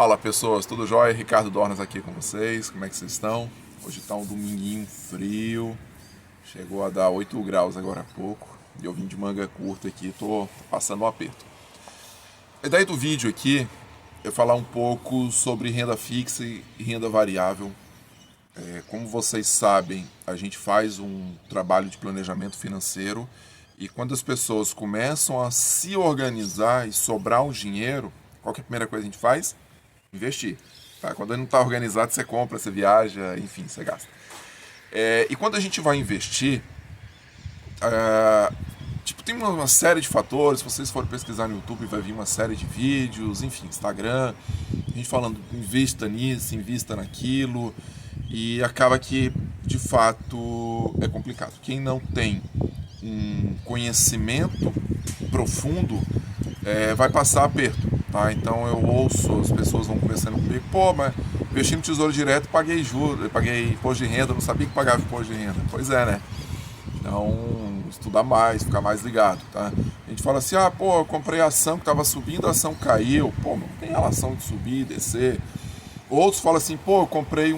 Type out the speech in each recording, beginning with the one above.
Fala pessoas, tudo jóia? Ricardo Dornas aqui com vocês, como é que vocês estão? Hoje tá um dominguinho frio, chegou a dar 8 graus agora há pouco e eu vim de manga curta aqui, tô passando um aperto. A ideia do vídeo aqui é falar um pouco sobre renda fixa e renda variável. Como vocês sabem, a gente faz um trabalho de planejamento financeiro e quando as pessoas começam a se organizar e sobrar um dinheiro, qual que é a primeira coisa que a gente faz? Investir. Tá? Quando ele não está organizado, você compra, você viaja, enfim, você gasta. E quando a gente vai investir, tem uma série de fatores. Se vocês forem pesquisar no YouTube, vai vir uma série de vídeos, enfim, Instagram, a gente falando, invista nisso, invista naquilo, e acaba que, de fato, é complicado. Quem não tem um conhecimento profundo vai passar aperto, tá? Então eu ouço, as pessoas vão conversando comigo, pô, mas investi no Tesouro Direto, paguei juros, paguei imposto de renda, não sabia que pagava imposto de renda. Pois é, né? Então, estudar mais, ficar mais ligado, tá? A gente fala assim, pô, eu comprei a ação que estava subindo, a ação caiu, pô, não tem relação de subir e descer. Outros falam assim, pô, eu comprei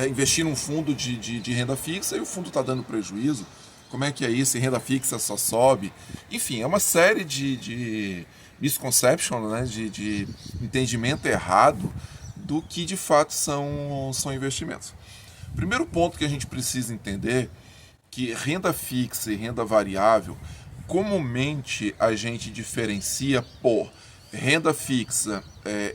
investi num fundo de renda fixa e o fundo está dando prejuízo. Como é que é isso? E renda fixa só sobe. Enfim, é uma série de misconception, né? de entendimento errado do que de fato são investimentos. Primeiro ponto que a gente precisa entender que renda fixa e renda variável, comumente a gente diferencia por renda fixa,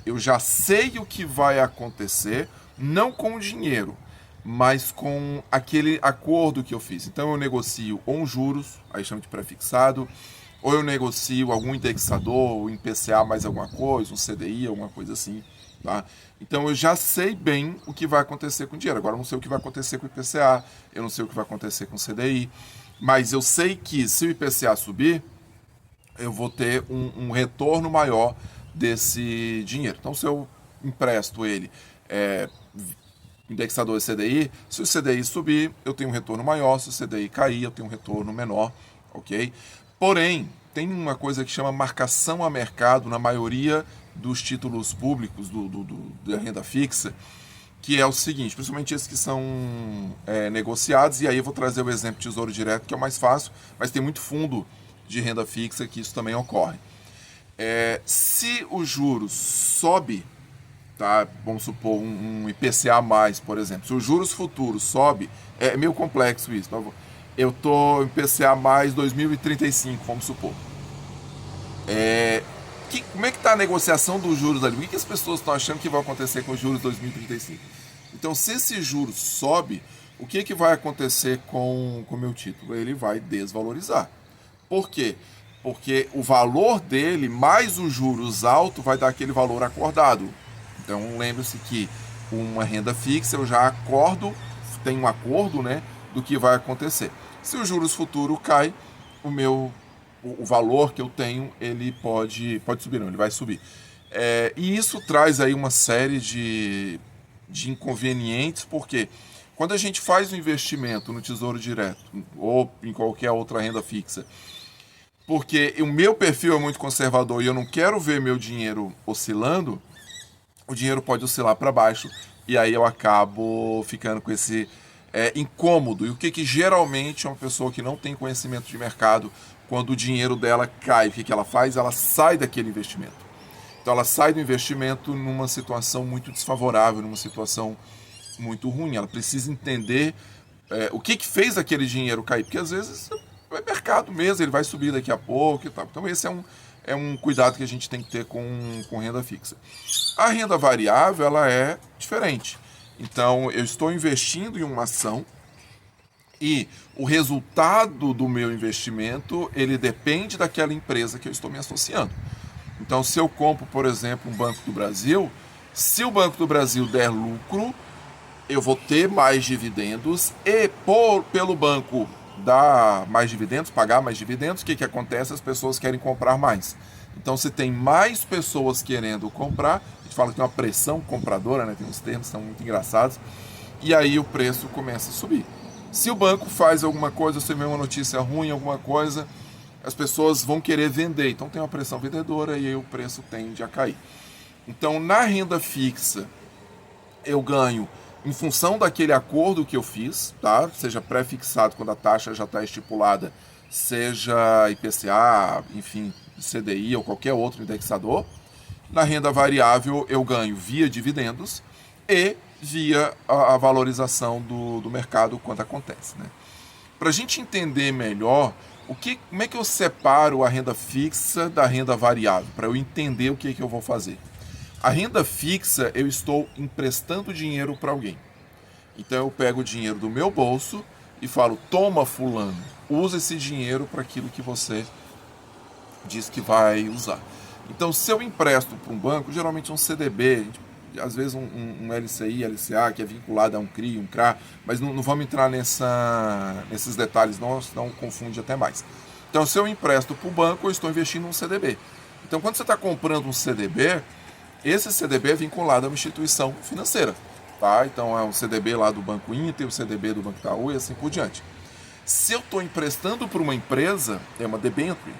eu já sei o que vai acontecer, não com o dinheiro, mas com aquele acordo que eu fiz. Então eu negocio ou um juros, aí chama de pré-fixado, ou eu negocio algum indexador, um IPCA mais alguma coisa, um CDI, alguma coisa assim, tá? Então eu já sei bem o que vai acontecer com o dinheiro. Agora eu não sei o que vai acontecer com o IPCA, eu não sei o que vai acontecer com o CDI, mas eu sei que se o IPCA subir, eu vou ter um retorno maior desse dinheiro. Então se eu empresto ele indexador é CDI, se o CDI subir, eu tenho um retorno maior, se o CDI cair, eu tenho um retorno menor, ok? Porém, tem uma coisa que chama marcação a mercado na maioria dos títulos públicos da renda fixa, que é o seguinte, principalmente esses que são negociados, e aí eu vou trazer o exemplo Tesouro Direto, que é o mais fácil, mas tem muito fundo de renda fixa que isso também ocorre. Se o juros sobe, tá? Vamos supor um IPCA+, por exemplo. Se os juros futuros sobe, é meio complexo isso. Tá? Eu tô IPCA mais 2035, vamos supor. Como é que está a negociação dos juros ali? O que as pessoas estão achando que vai acontecer com os juros 2035? Então, se esse juro sobe, o que vai acontecer com o meu título? Ele vai desvalorizar. Por quê? Porque o valor dele mais os juros altos vai dar aquele valor acordado. Então lembre-se que uma renda fixa eu já tenho um acordo, né, do que vai acontecer. Se os juros futuros cai, o valor que eu tenho, ele pode subir, não, ele vai subir. E isso traz aí uma série de inconvenientes, porque quando a gente faz um investimento no Tesouro Direto ou em qualquer outra renda fixa, porque o meu perfil é muito conservador e eu não quero ver meu dinheiro oscilando, o dinheiro pode oscilar para baixo e aí eu acabo ficando com esse incômodo. E o que geralmente uma pessoa que não tem conhecimento de mercado, quando o dinheiro dela cai, o que ela faz? Ela sai daquele investimento. Então ela sai do investimento numa situação muito desfavorável, numa situação muito ruim. Ela precisa entender o que fez aquele dinheiro cair, porque às vezes é mercado mesmo, ele vai subir daqui a pouco e tal. Então esse é um cuidado que a gente tem que ter com renda fixa. A renda variável, ela é diferente. Então, eu estou investindo em uma ação e o resultado do meu investimento, ele depende daquela empresa que eu estou me associando. Então, se eu compro, por exemplo, um Banco do Brasil, se o Banco do Brasil der lucro, eu vou ter mais dividendos e pelo banco dar mais dividendos, pagar mais dividendos, o que acontece? As pessoas querem comprar mais. Então, se tem mais pessoas querendo comprar, a gente fala que tem uma pressão compradora, né? Tem uns termos que são muito engraçados, e aí o preço começa a subir. Se o banco faz alguma coisa, se vê uma notícia ruim, alguma coisa, as pessoas vão querer vender. Então tem uma pressão vendedora e aí o preço tende a cair. Então, na renda fixa, eu ganho em função daquele acordo que eu fiz, tá? Seja pré-fixado quando a taxa já está estipulada, seja IPCA, enfim, CDI ou qualquer outro indexador. Na renda variável, eu ganho via dividendos e via a valorização do mercado quando acontece, né? Para a gente entender melhor, como é que eu separo a renda fixa da renda variável? Para eu entender o que eu vou fazer. A renda fixa, eu estou emprestando dinheiro para alguém. Então eu pego o dinheiro do meu bolso e falo, toma fulano, usa esse dinheiro para aquilo que você diz que vai usar. Então se eu empresto para um banco, geralmente um CDB, às vezes um LCI, LCA, que é vinculado a um CRI, um CRA, mas não vamos entrar nesses detalhes não, senão confunde até mais. Então se eu empresto para o banco, eu estou investindo num CDB. Então quando você está comprando um CDB, esse CDB é vinculado a uma instituição financeira. Tá? Então é um CDB lá do Banco Inter, o CDB do Banco Itaú e assim por diante. Se eu estou emprestando para uma empresa, é uma debenture.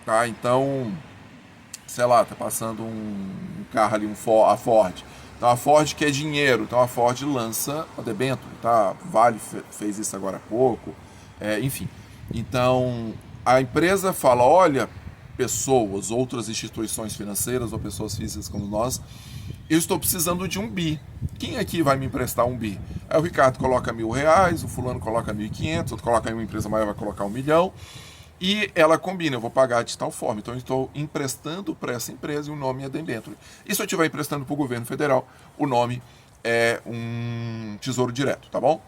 Tá? Então, sei lá, tá passando um carro ali, a Ford. Então a Ford quer dinheiro, então a Ford lança a debenture. Tá? Vale fez isso agora há pouco. Enfim. Então a empresa fala, olha, pessoas, outras instituições financeiras ou pessoas físicas como nós, eu estou precisando de um bi. Quem aqui vai me emprestar um bi? Aí o Ricardo coloca R$1.000, o fulano coloca 1.500, outro coloca em uma empresa maior vai colocar 1 milhão. E ela combina, eu vou pagar de tal forma. Então eu estou emprestando para essa empresa e o nome é debênture. E se eu estiver emprestando para o governo federal, o nome é um tesouro direto, tá bom?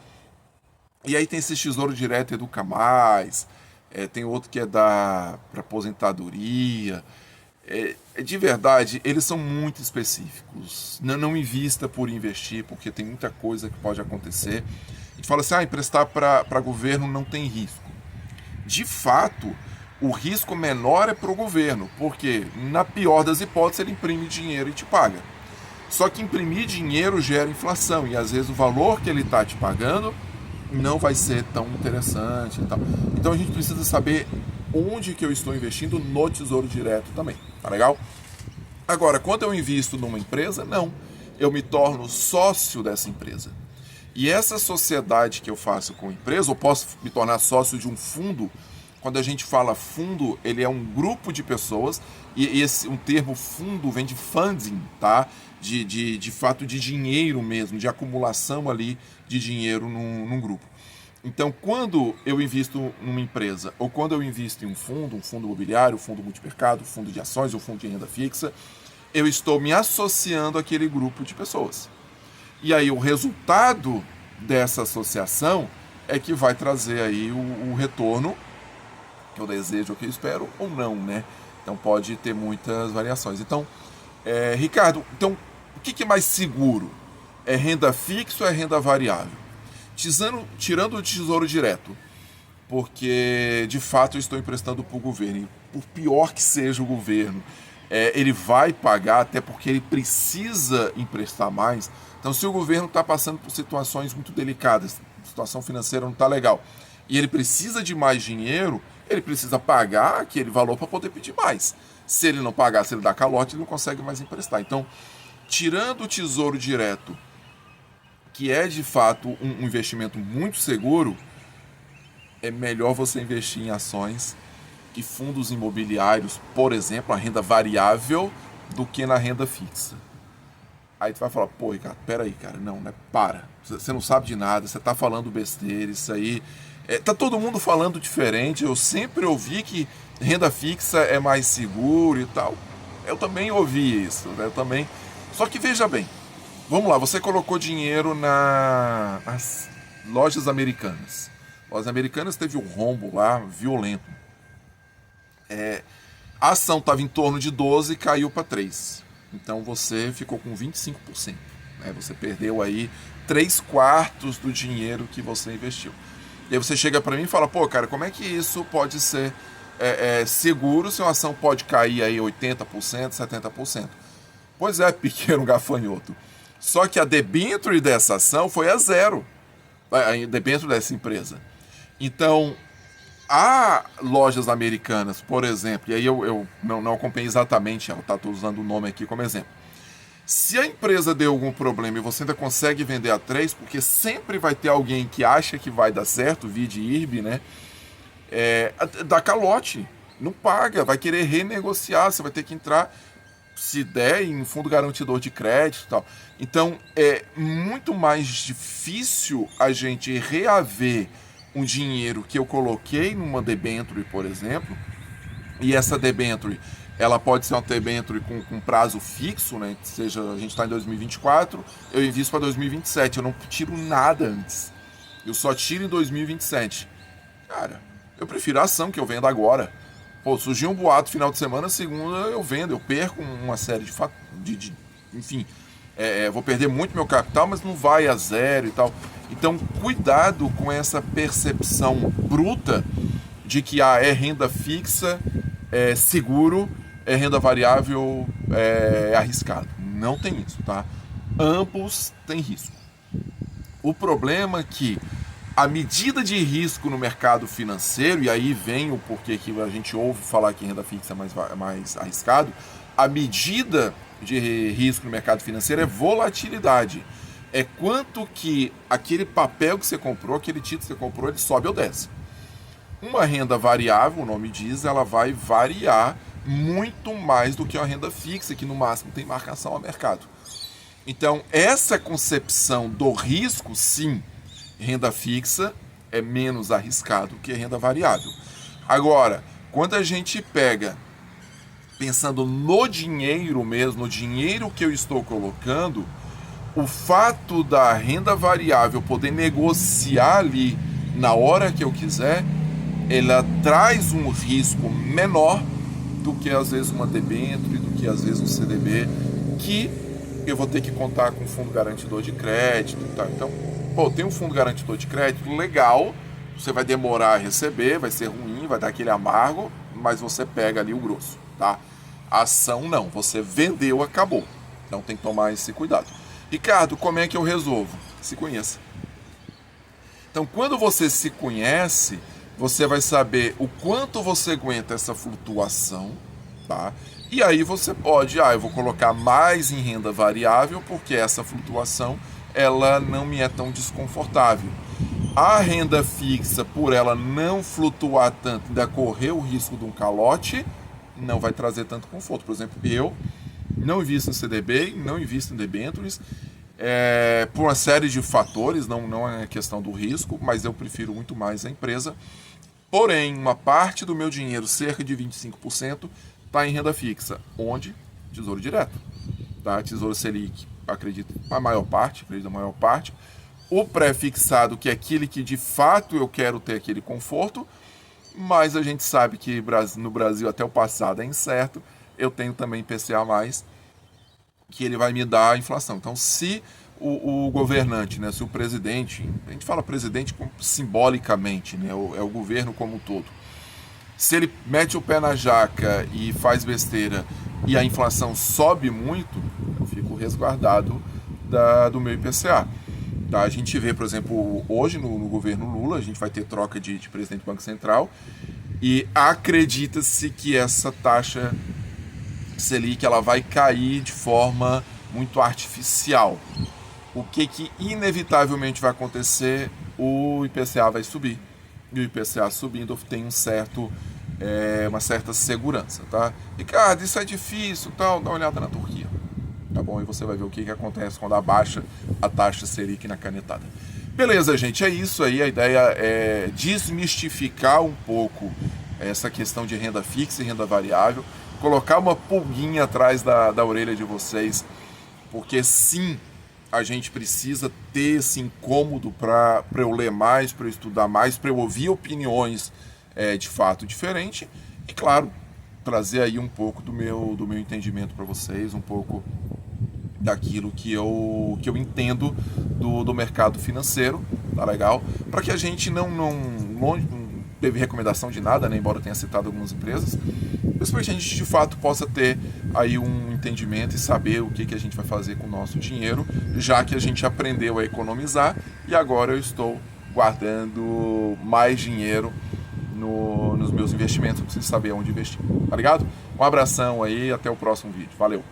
E aí tem esse tesouro direto Educa Mais, tem outro que é para aposentadoria. De verdade, eles são muito específicos. Não invista por investir, porque tem muita coisa que pode acontecer. A gente fala assim, emprestar para governo não tem risco. De fato, o risco menor é para o governo, porque na pior das hipóteses ele imprime dinheiro e te paga. Só que imprimir dinheiro gera inflação e às vezes o valor que ele está te pagando não vai ser tão interessante e tal. Então a gente precisa saber onde que eu estou investindo no Tesouro Direto também, tá legal? Agora, quando eu invisto numa empresa, não. Eu me torno sócio dessa empresa. E essa sociedade que eu faço com a empresa, ou posso me tornar sócio de um fundo. Quando a gente fala fundo, ele é um grupo de pessoas, e um termo fundo vem de funding, tá? De fato de dinheiro mesmo, de acumulação ali de dinheiro num grupo. Então, quando eu invisto numa empresa, ou quando eu invisto em um fundo imobiliário, um fundo multimercado, um fundo de ações, um fundo de renda fixa, eu estou me associando àquele grupo de pessoas. E aí o resultado dessa associação é que vai trazer aí o retorno que eu desejo, ou que eu espero, ou não, né? Então pode ter muitas variações. Então, Ricardo, então, o que é mais seguro? É renda fixa ou é renda variável? Tirando o tesouro direto, porque de fato eu estou emprestando para o governo, e por pior que seja o governo, ele vai pagar, até porque ele precisa emprestar mais. Então, se o governo está passando por situações muito delicadas, a situação financeira não está legal, e ele precisa de mais dinheiro, ele precisa pagar aquele valor para poder pedir mais. Se ele não pagar, se ele dá calote, ele não consegue mais emprestar. Então, tirando o tesouro direto, que é de fato um investimento muito seguro, é melhor você investir em ações e fundos imobiliários, por exemplo, a renda variável, do que na renda fixa. Aí tu vai falar, pô, Ricardo, peraí, cara, não, né? Para. Você não sabe de nada, você tá falando besteira, isso aí. Tá todo mundo falando diferente. Eu sempre ouvi que renda fixa é mais seguro e tal. Eu também ouvi isso, né? Eu também. Só que veja bem, vamos lá, você colocou dinheiro nas lojas americanas. Lojas americanas teve um rombo lá violento. A ação estava em torno de 12 e caiu para 3. Então você ficou com 25%. Né? Você perdeu aí 3/4 do dinheiro que você investiu. E aí você chega para mim e fala, pô, cara, como é que isso pode ser seguro se uma ação pode cair aí 80%, 70%? Pois é, pequeno gafanhoto. Só que a debênture dessa ação foi a zero. A debênture dessa empresa. Então, há lojas americanas, por exemplo, e aí eu não acompanhei exatamente, estou usando o nome aqui como exemplo. Se a empresa deu algum problema e você ainda consegue vender a 3, porque sempre vai ter alguém que acha que vai dar certo, vide IRB, né? Dá calote, não paga, vai querer renegociar, você vai ter que entrar, se der, em fundo garantidor de crédito e tal. Então, é muito mais difícil a gente reaver um dinheiro que eu coloquei numa debenture, por exemplo, e essa debenture, ela pode ser uma debenture com prazo fixo, né? Seja, a gente está em 2024, eu invisto para 2027, eu não tiro nada antes. Eu só tiro em 2027. Cara, eu prefiro a ação que eu vendo agora. Pô, surgiu um boato final de semana, segunda eu vendo, eu perco uma série de enfim, vou perder muito meu capital, mas não vai a zero e tal. Então, cuidado com essa percepção bruta de que é renda fixa, é seguro, é renda variável, é arriscado. Não tem isso, tá? Ambos têm risco. O problema é que a medida de risco no mercado financeiro, e aí vem o porquê que a gente ouve falar que renda fixa é mais arriscado, a medida de risco no mercado financeiro é volatilidade. É quanto que aquele papel que você comprou, aquele título que você comprou, ele sobe ou desce. Uma renda variável, o nome diz, ela vai variar muito mais do que uma renda fixa, que no máximo tem marcação a mercado. Então, essa concepção do risco, sim, renda fixa é menos arriscado que renda variável. Agora, quando a gente pega, pensando no dinheiro mesmo, no dinheiro que eu estou colocando, o fato da renda variável poder negociar ali na hora que eu quiser, ela traz um risco menor do que às vezes uma debênture, do que às vezes um CDB, que eu vou ter que contar com fundo garantidor de crédito, tá? Então, pô, tem um fundo garantidor de crédito legal, você vai demorar a receber, vai ser ruim, vai dar aquele amargo, mas você pega ali o grosso, tá? A ação não, você vendeu, acabou. Então tem que tomar esse cuidado. Ricardo, como é que eu resolvo? Se conheça. Então, quando você se conhece, você vai saber o quanto você aguenta essa flutuação, tá? E aí você pode, eu vou colocar mais em renda variável, porque essa flutuação, ela não me é tão desconfortável. A renda fixa, por ela não flutuar tanto, ainda correr o risco de um calote, não vai trazer tanto conforto. Por exemplo, eu não invisto em CDB, não invisto em debêntures, por uma série de fatores, não é questão do risco, mas eu prefiro muito mais a empresa. Porém, uma parte do meu dinheiro, cerca de 25%, está em renda fixa. Onde? Tesouro Direto. Tá? Tesouro Selic, acredito a maior parte. O pré-fixado, que é aquele que de fato eu quero ter aquele conforto, mas a gente sabe que no Brasil até o passado é incerto. Eu tenho também PCA+, que ele vai me dar a inflação. Então, se o governante, né, se o presidente, a gente fala presidente simbolicamente, né, é o governo como um todo, se ele mete o pé na jaca e faz besteira e a inflação sobe muito, eu fico resguardado do meu IPCA. Tá? A gente vê, por exemplo, hoje no governo Lula, a gente vai ter troca de presidente do Banco Central e acredita-se que essa taxa Selic ela vai cair de forma muito artificial. O que inevitavelmente vai acontecer? O IPCA vai subir. E o IPCA subindo tem uma certa segurança, tá? Ricardo, isso é difícil, tal, dá uma olhada na Turquia. Tá bom? E você vai ver o que acontece quando abaixa a taxa Selic na canetada. Beleza, gente, é isso aí. A ideia é desmistificar um pouco essa questão de renda fixa e renda variável, colocar uma pulguinha atrás da orelha de vocês, porque sim, a gente precisa ter esse incômodo para eu ler mais, para eu estudar mais, para eu ouvir opiniões de fato diferentes e, claro, trazer aí um pouco do meu entendimento para vocês, um pouco daquilo que eu entendo do mercado financeiro, tá legal? Para que a gente não teve recomendação de nada, né, embora eu tenha citado algumas empresas, principalmente a gente de fato possa ter aí um entendimento e saber o que a gente vai fazer com o nosso dinheiro, já que a gente aprendeu a economizar e agora eu estou guardando mais dinheiro nos meus investimentos, eu preciso saber onde investir, tá ligado? Um abração aí, até o próximo vídeo, valeu!